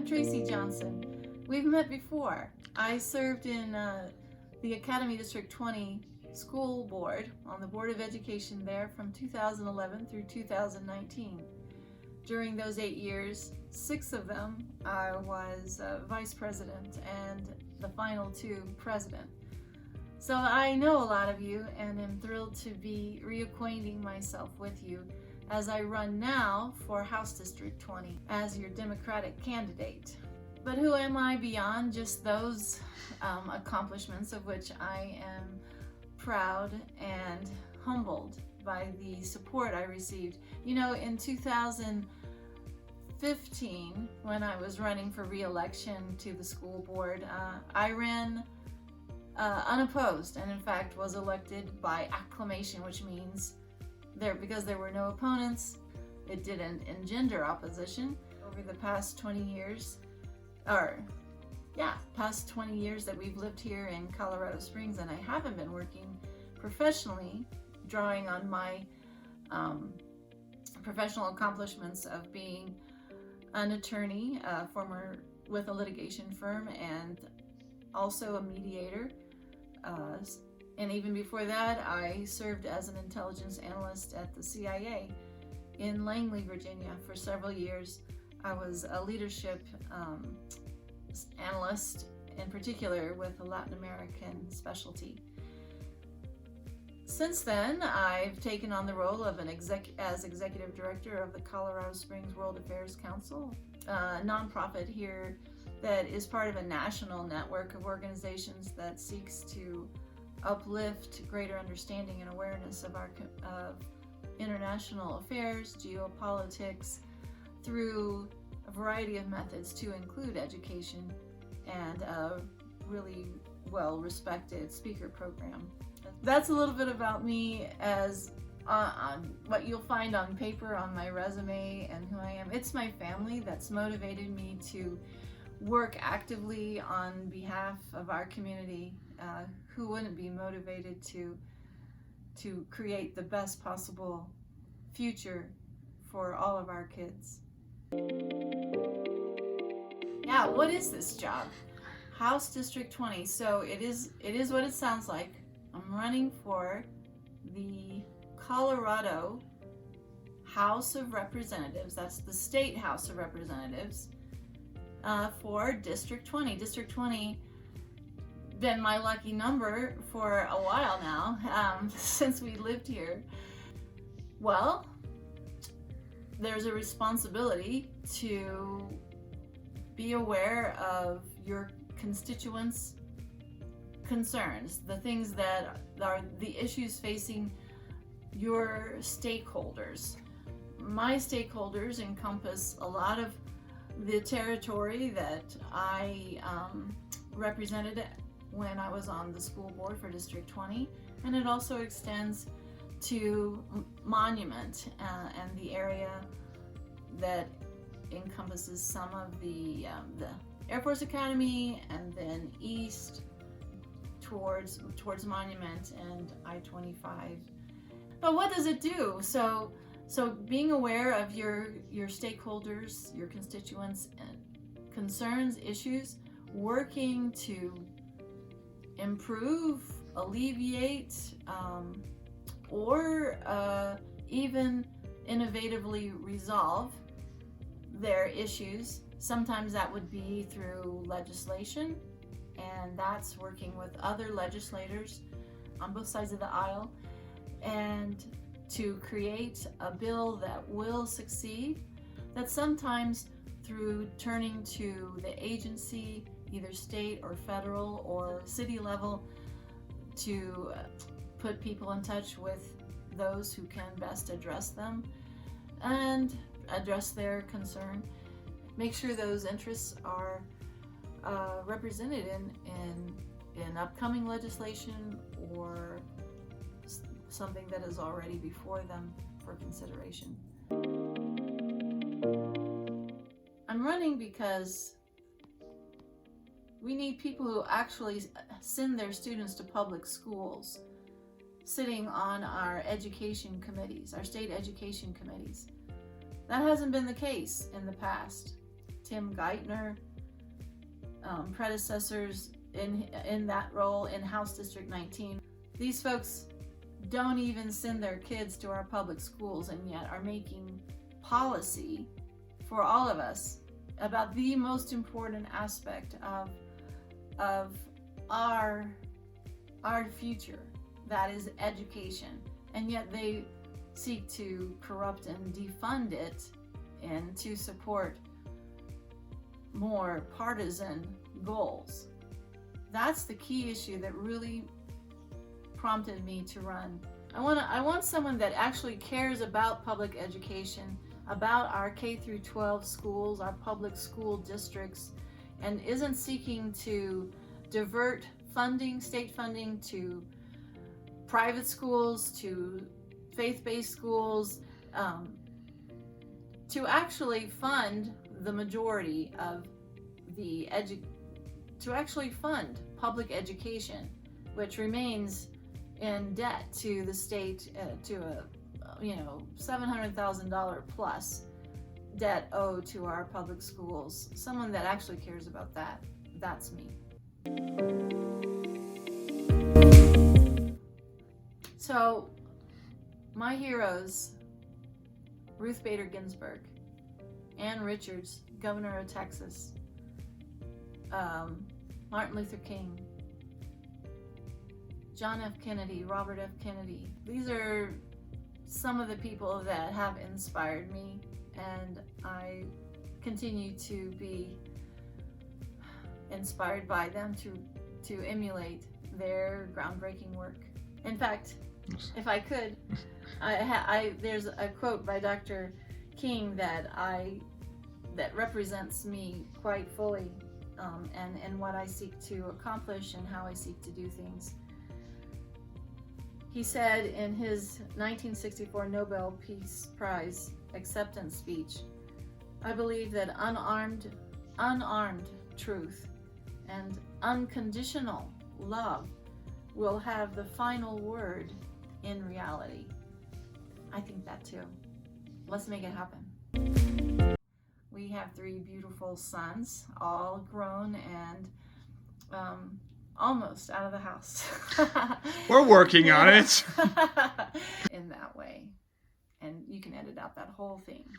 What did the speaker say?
I'm Tracey Johnson. We've met before. I served in the Academy District 20 School Board, on the Board of Education there from 2011 through 2019. During those 8 years, 6 of them I was Vice President and the final 2 President. So I know a lot of you and am thrilled to be reacquainting myself with you as I run now for House District 20 as your Democratic candidate. But who am I beyond just those accomplishments, of which I am proud and humbled by the support I received. You know, in 2015, when I was running for re-election to the school board, I ran unopposed and in fact was elected by acclamation, which means because there were no opponents, it didn't engender opposition. Over the past 20 years, past 20 years that we've lived here in Colorado Springs, and I haven't been working professionally, drawing on my professional accomplishments of being an attorney, former with a litigation firm, and also a mediator. And even before that, I served as an intelligence analyst at the CIA in Langley, Virginia for several years. I was a leadership analyst, in particular with a Latin American specialty. Since then, I've taken on the role of as executive director of the Colorado Springs World Affairs Council, a nonprofit here that is part of a national network of organizations that seeks to uplift greater understanding and awareness of international affairs, geopolitics, through a variety of methods to include education and a really well-respected speaker program. That's a little bit about me as on what you'll find on paper on my resume and who I am. It's my family that's motivated me to work actively on behalf of our community. Who wouldn't be motivated to create the best possible future for all of our kids? Yeah, what is this job? House District 20. So it is what it sounds like. I'm running for the Colorado House of Representatives. That's the State House of Representatives for District 20. District 20 been my lucky number for a while now, since we lived here. Well, there's a responsibility to be aware of your constituents' concerns, the things that are the issues facing your stakeholders. My stakeholders encompass a lot of the territory that I represented when I was on the school board for District 20, and it also extends to Monument and the area that encompasses some of the Air Force Academy, and then east towards Monument and I-25. But what does it do? So being aware of your stakeholders, your constituents, concerns, issues, working to improve, alleviate, or even innovatively resolve their issues. Sometimes that would be through legislation, and that's working with other legislators on both sides of the aisle, and to create a bill that will succeed. That's sometimes through turning to the agency, either state or federal or city level, to put people in touch with those who can best address them and address their concern. Make sure those interests are represented in upcoming legislation or something that is already before them for consideration. I'm running because we need people who actually send their students to public schools, sitting on our education committees, our state education committees. That hasn't been the case in the past. Tim Geithner, predecessors in that role in House District 19. These folks don't even send their kids to our public schools, and yet are making policy for all of us about the most important aspect of our future, that is education. And yet they seek to corrupt and defund it and to support more partisan goals. That's the key issue that really prompted me to run. I want someone that actually cares about public education, about our K through 12 schools, our public school districts, and isn't seeking to divert funding, state funding, to private schools, to faith-based schools, to actually fund the majority of the to actually fund public education, which remains in debt to the state, to a $700,000 plus debt owed to our public schools. Someone that actually cares about that. That's me. So my heroes: Ruth Bader Ginsburg, Ann Richards, Governor of Texas, Martin Luther King, John F. Kennedy, Robert F. Kennedy. These are some of the people that have inspired me, and I continue to be inspired by them to emulate their groundbreaking work. In fact, if I could, there's a quote by Dr. King that represents me quite fully, and what I seek to accomplish and how I seek to do things. He said in his 1964 Nobel Peace Prize acceptance speech, "I believe that unarmed truth and unconditional love will have the final word in reality." I think that too. Let's make it happen. We have 3 beautiful sons, all grown and almost out of the house. We're working on it. In that way. And you can edit out that whole thing.